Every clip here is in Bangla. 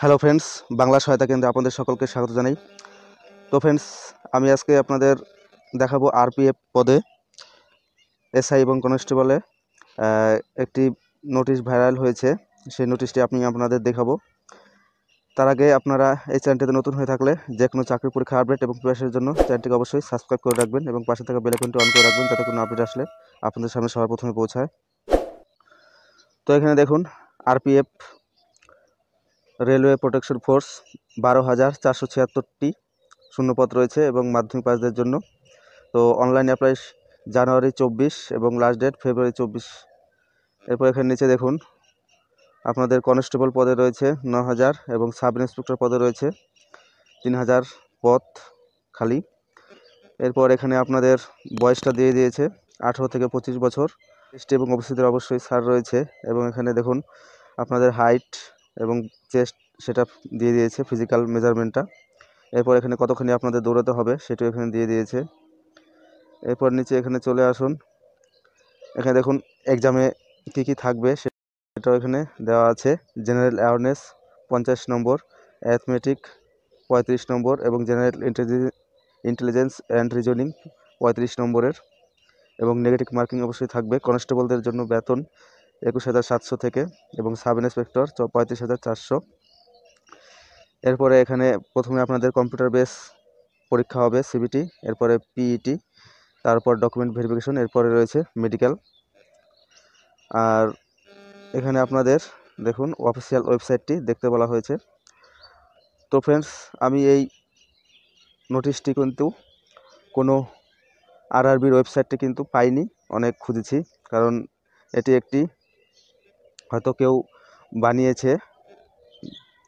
হ্যালো ফ্রেন্ডস, বাংলা সহায়তা কেন্দ্রে আপনাদের সকলকে স্বাগত জানাই। তো ফ্রেন্ডস, আমি আজকে আপনাদের দেখাবো আরপিএফ পদে এসআই এবং কনস্টেবলে একটি নোটিশ ভাইরাল হয়েছে। সেই নোটিশটি আমি আপনাদের দেখাবো। তার আগে আপনারা এই চ্যানেলটিতে নতুন হয়ে থাকলে যে কোনো চাকরি পরীক্ষা আপডেট এবং প্রিপারেশনের জন্য চ্যানেলটিকে অবশ্যই সাবস্ক্রাইব করে রাখবেন এবং পাশে থাকা বেল আইকনটি অন করে রাখবেন, যাতে কোনো আপডেট আসলে আপনাদের সামনে সবার প্রথমে পৌঁছায়। তো এখানে দেখুন, আরপিএফ রেলওয়ে প্রোটেকশন ফোর্স 12,476টি শূন্যপদ রয়েছে এবং মাধ্যমিক পাসদের জন্য। তো অনলাইন অ্যাপ্লাই জানুয়ারি 24 এবং লাস্ট ডেট ফেব্রুয়ারি 24। এরপর এখানে নিচে দেখুন, আপনাদের কনস্টেবল পদে রয়েছে 9,000 এবং সাব ইন্সপেক্টর পদে রয়েছে 3,000 পদ খালি। এরপর এখানে আপনাদের বয়সটা দিয়ে দিয়েছে 18 থেকে 25 বছর। এসটি এবং ওবিসিদের অবশ্যই ছাড় রয়েছে। এবং এখানে দেখুন আপনাদের হাইট এবং চেস্ট সেটা দিয়ে দিয়েছে, ফিজিক্যাল মেজারমেন্টটা। এরপর এখানে কতখানি আপনাদের দৌড়াতে হবে সেটাও এখানে দিয়ে দিয়েছে। এরপর নিচে এখানে চলে আসুন, এখানে দেখুন এক্সামে কী কী থাকবে সেটাও এখানে দেওয়া আছে। জেনারেল অ্যাওয়ারনেস 50 নম্বর, অ্যাথমেটিক 35 নম্বর এবং জেনারেল ইন্টেলিজেন্স অ্যান্ড রিজনিং 35 নম্বরের এবং নেগেটিভ মার্কিং অবশ্যই থাকবে। কনস্টেবলদের জন্য বেতন 21,700 থেকে এবং সাব ইন্সপেক্টর 35,400। এরপরে এখানে প্রথমে আপনাদের কম্পিউটার বেস পরীক্ষা হবে, সিবিটি, এরপরে পিইটি, তারপর ডকুমেন্ট ভেরিফিকেশন, এরপরে রয়েছে মেডিকেল। আর এখানে আপনাদের দেখুন অফিসিয়াল ওয়েবসাইটটি দেখতে বলা হয়েছে। তো ফ্রেন্ডস, আমি এই নোটিশটি কিন্তু কোনো আরআরবির ওয়েবসাইটটি কিন্তু পাইনি, অনেক খুঁজেছি, কারণ এটি একটি হয়তো কেউ বানিয়েছে,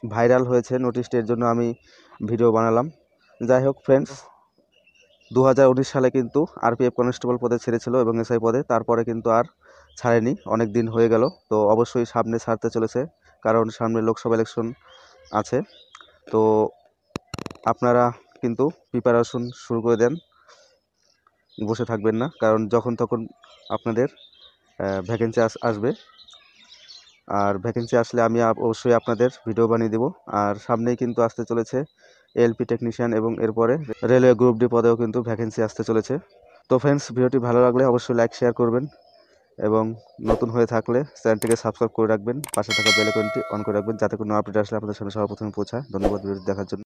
ভাইরাল হয়েছে নোটিশটি, এর জন্য আমি ভিডিও বানালাম। যাই হোক ফ্রেন্ডস, 2019 সালে কিন্তু আরপিএফ কনস্টেবল পদে ছেড়েছিল এবং এসআই পদে, তারপরে কিন্তু আর ছাড়েনি, অনেক দিন হয়ে গেল। তো অবশ্যই সামনে ছাড়তে চলেছে, কারণ সামনে লোকসভা ইলেকশন আছে। তো আপনারা কিন্তু প্রিপারেশন শুরু করে দেন, বসে থাকবেন না, কারণ যখন তখন আপনাদের ভ্যাকেন্সি আসবে। আর ভ্যাকেন্সি আসলে আমি অবশ্যই আপনাদের ভিডিও বানিয়ে দেবো। আর সামনেই কিন্তু আসতে চলেছে এলপি টেকনিশিয়ান এবং এরপরে রেলওয়ে গ্রুপ ডি পদেও কিন্তু ভ্যাকেন্সি আসতে চলেছে। তো ফ্রেন্ডস, ভিডিওটি ভালো লাগলে অবশ্যই লাইক শেয়ার করবেন এবং নতুন হয়ে থাকলে চ্যানেলটিকে সাবস্ক্রাইব করে রাখবেন, পাশে থাকা বেল আইকনটি অন করে রাখবেন, যাতে কোনো আপডেট আসলে আপনাদের সামনে সর্বপ্রথমে পৌঁছায়। ধন্যবাদ ভিডিওটি দেখার জন্য।